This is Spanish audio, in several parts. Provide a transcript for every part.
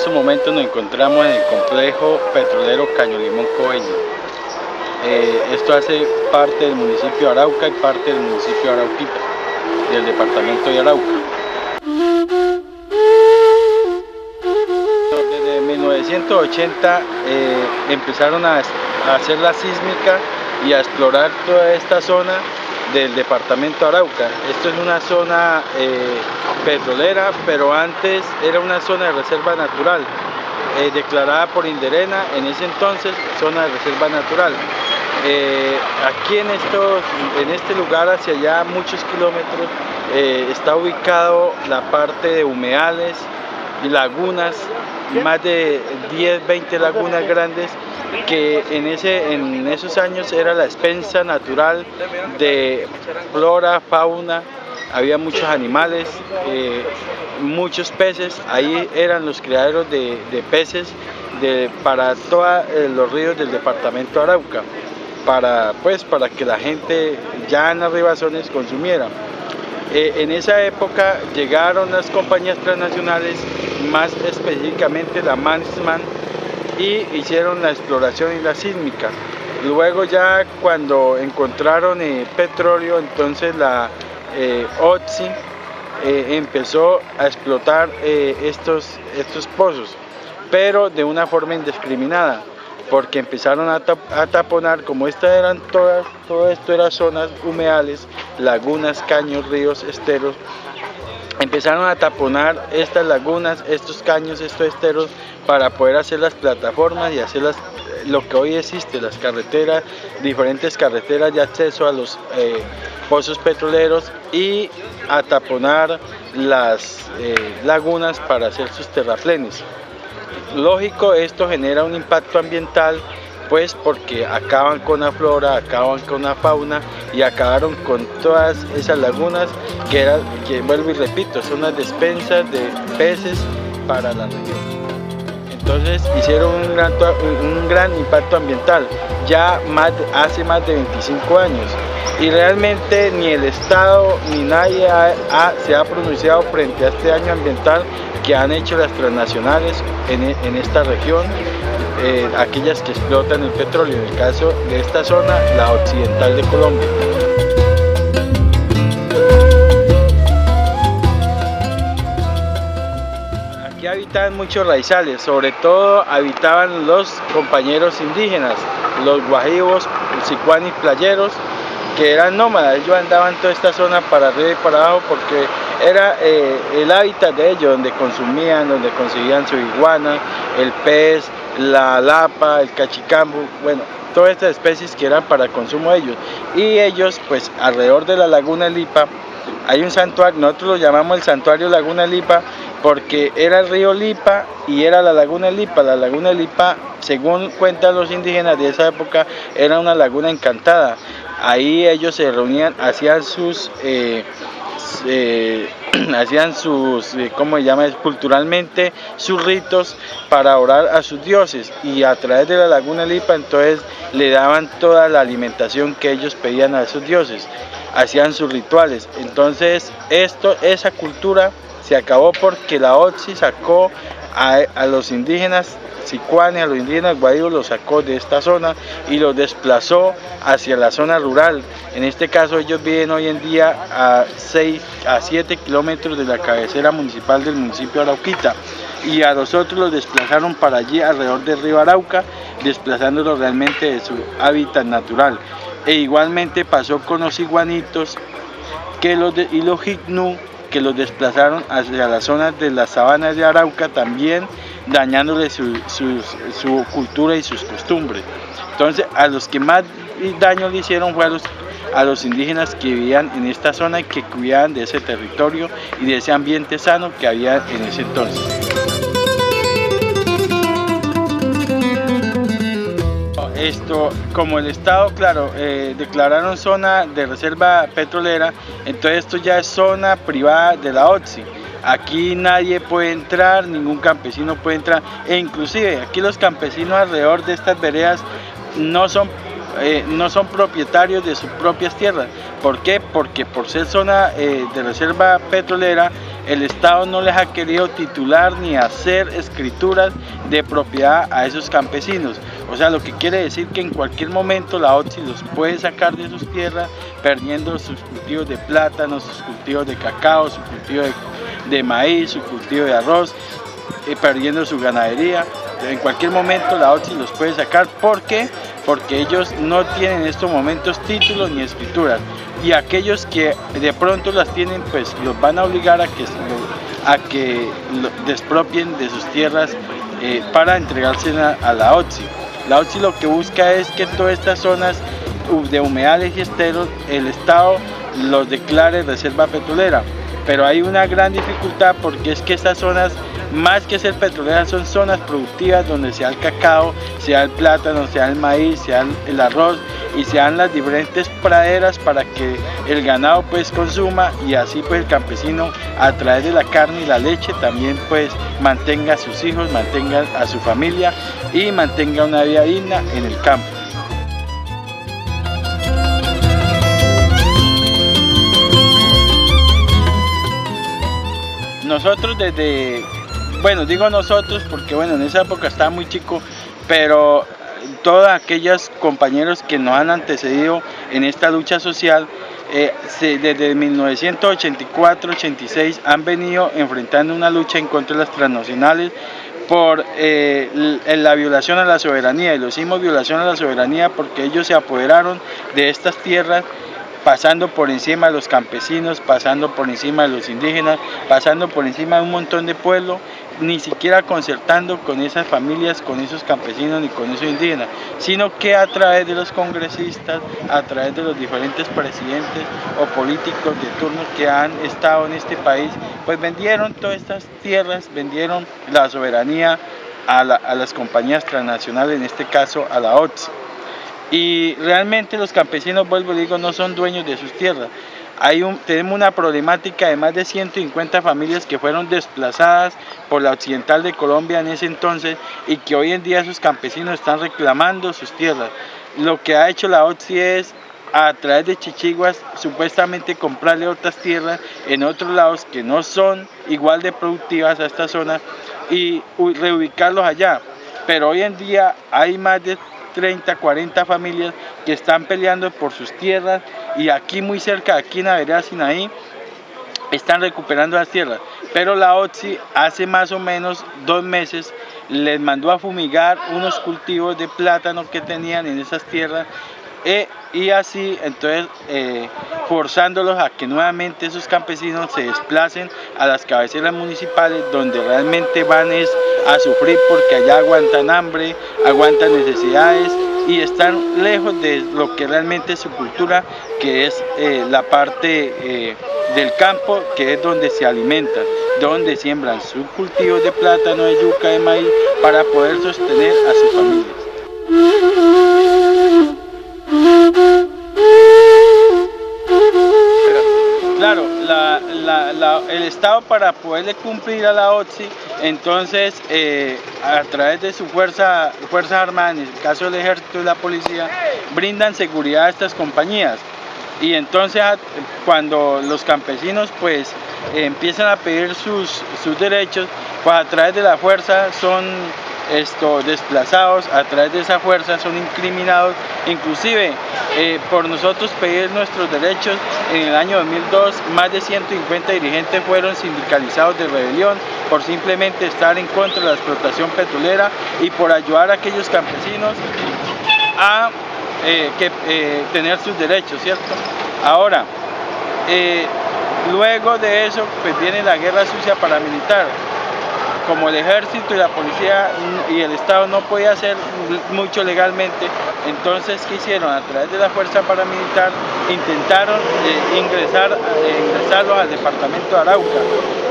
estos momentos nos encontramos en el complejo petrolero Caño Limón Coveñas. Esto hace parte del municipio de Arauca y parte del municipio de Arauquita, del departamento de Arauca. Desde 1980 empezaron a hacer la sísmica y a explorar toda esta zona del departamento de Arauca. Esto es una zona petrolera, pero antes era una zona de reserva natural, declarada por Inderena, en ese entonces zona de reserva natural. Aquí en este lugar, hacia allá muchos kilómetros, está ubicado la parte de humedales y lagunas, más de 10-20 lagunas grandes, que en esos años era la expensa natural de flora, fauna. Había muchos animales, muchos peces. Ahí eran los criaderos de peces para todos los ríos del departamento de Arauca, para que la gente ya en las ribazones consumiera. En esa época llegaron las compañías transnacionales, más específicamente la Mannesmann, y hicieron la exploración y la sísmica. Luego, ya cuando encontraron petróleo, entonces la OTSI empezó a explotar estos pozos, pero de una forma indiscriminada, porque empezaron a taponar. Como todo esto eran zonas humedales, lagunas, caños, ríos, esteros. Empezaron a taponar estas lagunas, estos caños, estos esteros, para poder hacer las plataformas y hacer lo que hoy existe, las carreteras, diferentes carreteras de acceso a los pozos petroleros, y a taponar las lagunas para hacer sus terraplenes. Lógico, esto genera un impacto ambiental, pues porque acaban con la flora, acaban con la fauna y acabaron con todas esas lagunas que vuelvo y repito, son las despensas de peces para la región. Entonces hicieron un gran impacto ambiental ya hace más de 25 años, y realmente ni el Estado ni nadie se ha pronunciado frente a este daño ambiental que han hecho las transnacionales en esta región, aquellas que explotan el petróleo, en el caso de esta zona, la occidental de Colombia. Aquí habitaban muchos raizales, sobre todo habitaban los compañeros indígenas, los guajivos, sicuanis playeros, que eran nómadas. Ellos andaban toda esta zona para arriba y para abajo porque era el hábitat de ellos, donde consumían, donde conseguían su iguana, el pez, la lapa, el cachicambu, bueno, todas estas especies que eran para consumo de ellos. Y ellos, pues alrededor de la laguna Lipa, hay un santuario, nosotros lo llamamos el santuario Laguna Lipa, porque era el río Lipa y era la laguna Lipa. La laguna Lipa, según cuentan los indígenas de esa época, era una laguna encantada. Ahí ellos se reunían, hacían sus ¿cómo se llama? Culturalmente sus ritos para orar a sus dioses, y a través de la laguna Lipa entonces le daban toda la alimentación que ellos pedían a esos dioses, hacían sus rituales. Entonces esa cultura se acabó porque la OTSI sacó a los indígenas sicuanes, a los indígenas guajivos, los sacó de esta zona y los desplazó hacia la zona rural. En este caso ellos viven hoy en día a 7 kilómetros de la cabecera municipal del municipio de Arauquita, y a los otros los desplazaron para allí alrededor del río Arauca, desplazándolos realmente de su hábitat natural. E igualmente pasó con los iguanitos y los jicnú, que los desplazaron hacia las zonas de las sabanas de Arauca, también dañándole su cultura y sus costumbres. Entonces, a los que más daño le hicieron fue a los indígenas que vivían en esta zona y que cuidaban de ese territorio y de ese ambiente sano que había en ese entonces. Como el Estado, claro, declararon zona de reserva petrolera, entonces esto ya es zona privada de la OTSI. Aquí nadie puede entrar, ningún campesino puede entrar, e inclusive aquí los campesinos alrededor de estas veredas no son propietarios de sus propias tierras. ¿Por qué? Porque por ser zona de reserva petrolera, el Estado no les ha querido titular ni hacer escrituras de propiedad a esos campesinos. O sea, lo que quiere decir que en cualquier momento la OTSI los puede sacar de sus tierras, perdiendo sus cultivos de plátano, sus cultivos de cacao, su cultivo de maíz, su cultivo de arroz, perdiendo su ganadería. En cualquier momento la OTSI los puede sacar. ¿Por qué? Porque ellos no tienen en estos momentos títulos ni escrituras, y aquellos que de pronto las tienen, pues los van a obligar a que despropien de sus tierras para entregárselas a la OTSI. La OTSI lo que busca es que todas estas zonas de humedales y esteros el Estado los declare reserva petrolera, pero hay una gran dificultad, porque es que estas zonas, más que ser petroleras, son zonas productivas donde se da el cacao, se da el plátano, se da el maíz, se da el arroz y se dan las diferentes praderas para que el ganado pues consuma, y así pues el campesino, a través de la carne y la leche, también pues mantenga a sus hijos, mantenga a su familia y mantenga una vida digna en el campo. Nosotros digo nosotros porque en esa época estaba muy chico, pero todos aquellos compañeros que nos han antecedido en esta lucha social, desde 1984-86 han venido enfrentando una lucha en contra de las transnacionales por la violación a la soberanía, y lo hicimos violación a la soberanía porque ellos se apoderaron de estas tierras, pasando por encima de los campesinos, pasando por encima de los indígenas, pasando por encima de un montón de pueblos, ni siquiera concertando con esas familias, con esos campesinos ni con esos indígenas, sino que a través de los congresistas, a través de los diferentes presidentes o políticos de turno que han estado en este país, pues vendieron todas estas tierras, vendieron la soberanía a las compañías transnacionales, en este caso a la OTSI. Y realmente los campesinos, vuelvo y digo, no son dueños de sus tierras. Tenemos una problemática de más de 150 familias que fueron desplazadas por la occidental de Colombia en ese entonces, y que hoy en día esos campesinos están reclamando sus tierras. Lo que ha hecho la OTSI es, a través de chichiguas, supuestamente comprarle otras tierras en otros lados que no son igual de productivas a esta zona y reubicarlos allá. Pero hoy en día hay más de 30, 40 familias que están peleando por sus tierras, y aquí muy cerca, aquí en la vereda Sinaí, están recuperando las tierras. Pero la OTSI hace más o menos 2 meses les mandó a fumigar unos cultivos de plátano que tenían en esas tierras, y así entonces forzándolos a que nuevamente esos campesinos se desplacen a las cabeceras municipales, donde realmente van a sufrir, porque allá aguantan hambre, aguantan necesidades y están lejos de lo que realmente es su cultura, que es la parte del campo, que es donde se alimentan, donde siembran sus cultivos de plátano, de yuca, de maíz, para poder sostener a sus familias. Claro, el Estado, para poderle cumplir a la OTSI, entonces a través de sus fuerzas armadas, en el caso del ejército y la policía, brindan seguridad a estas compañías. Y entonces cuando los campesinos pues empiezan a pedir sus derechos, pues a través de la fuerza son desplazados, a través de esa fuerza son incriminados. Inclusive por nosotros pedir nuestros derechos, en el año 2002 más de 150 dirigentes fueron sindicalizados de rebelión por simplemente estar en contra de la explotación petrolera y por ayudar a aquellos campesinos a tener sus derechos, ¿cierto? Ahora, luego de eso pues viene la guerra sucia paramilitar. Como el ejército y la policía y el Estado no podía hacer mucho legalmente, entonces ¿qué hicieron? A través de la fuerza paramilitar intentaron ingresarlos al departamento de Arauca.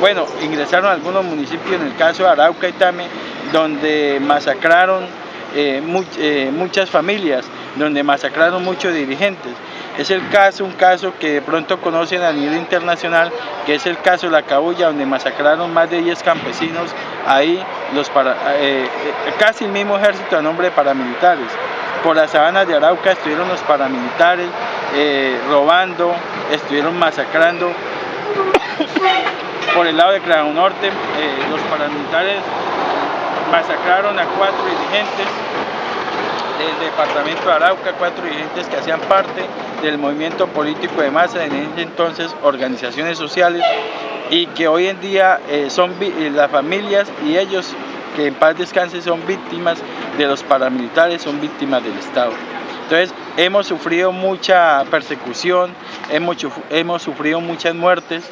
Bueno, ingresaron a algunos municipios, en el caso de Arauca y Tame, donde masacraron muchas familias, donde masacraron muchos dirigentes. Es un caso que de pronto conocen a nivel internacional, que es el caso de La Cabuya, donde masacraron más de 10 campesinos. Ahí casi el mismo ejército a nombre de paramilitares. Por las sabanas de Arauca estuvieron los paramilitares robando, estuvieron masacrando Por el lado de Claro Norte, los paramilitares masacraron a 4 dirigentes del departamento de Arauca, 4 dirigentes que hacían parte del movimiento político de masa, en ese entonces organizaciones sociales, y que hoy en día son las familias y ellos, que en paz descanse, son víctimas de los paramilitares, son víctimas del Estado. Entonces hemos sufrido mucha persecución, hemos sufrido muchas muertes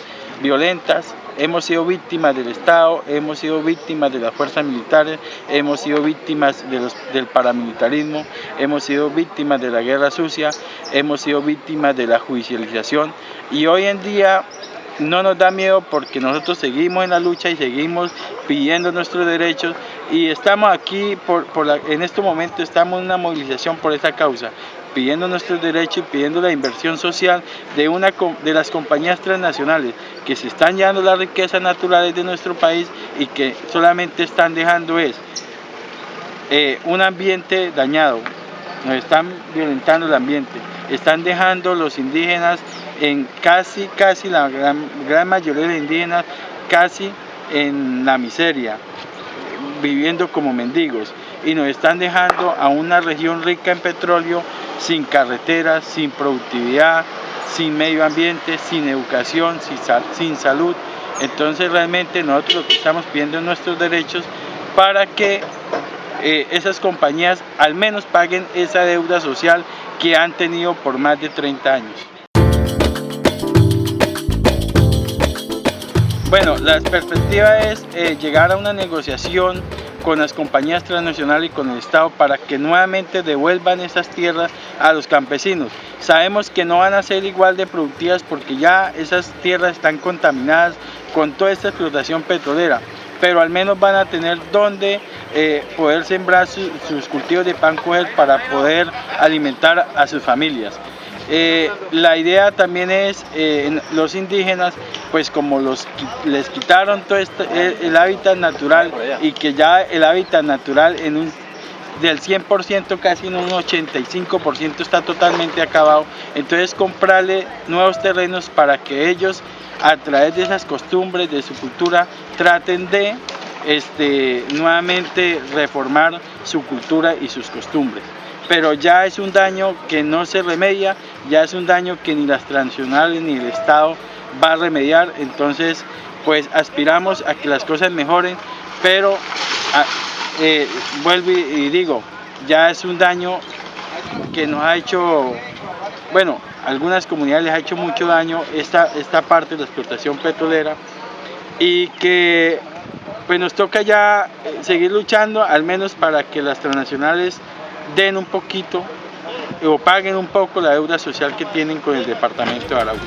violentas, hemos sido víctimas del Estado, hemos sido víctimas de las fuerzas militares, hemos sido víctimas del paramilitarismo, hemos sido víctimas de la guerra sucia, hemos sido víctimas de la judicialización, y hoy en día no nos da miedo porque nosotros seguimos en la lucha y seguimos pidiendo nuestros derechos, y estamos aquí en este momento estamos en una movilización por esa causa, pidiendo nuestros derechos y pidiendo la inversión social de las compañías transnacionales que se están llevando las riquezas naturales de nuestro país y que solamente están dejando un ambiente dañado. Nos están violentando el ambiente, están dejando los indígenas en casi la gran mayoría de indígenas casi en la miseria, viviendo como mendigos, y nos están dejando a una región rica en petróleo, sin carreteras, sin productividad, sin medio ambiente, sin educación, sin salud. Entonces realmente nosotros lo que estamos pidiendo es nuestros derechos para que esas compañías al menos paguen esa deuda social que han tenido por más de 30 años. Bueno, la perspectiva es llegar a una negociación con las compañías transnacionales y con el Estado para que nuevamente devuelvan esas tierras a los campesinos. Sabemos que no van a ser igual de productivas porque ya esas tierras están contaminadas con toda esta explotación petrolera, pero al menos van a tener donde poder sembrar sus cultivos de pan coger para poder alimentar a sus familias. La idea también es los indígenas, pues como les quitaron todo el hábitat natural, y que ya el hábitat natural del 100% casi en un 85% está totalmente acabado, entonces comprarle nuevos terrenos para que ellos a través de esas costumbres, de su cultura, traten de nuevamente reformar su cultura y sus costumbres. Pero ya es un daño que no se remedia, ya es un daño que ni las transnacionales ni el Estado va a remediar. Entonces pues aspiramos a que las cosas mejoren, pero vuelvo y digo, ya es un daño que nos ha hecho, bueno, a algunas comunidades les ha hecho mucho daño esta parte de la explotación petrolera, y que pues nos toca ya seguir luchando al menos para que las transnacionales den un poquito o paguen un poco la deuda social que tienen con el departamento de Arauca.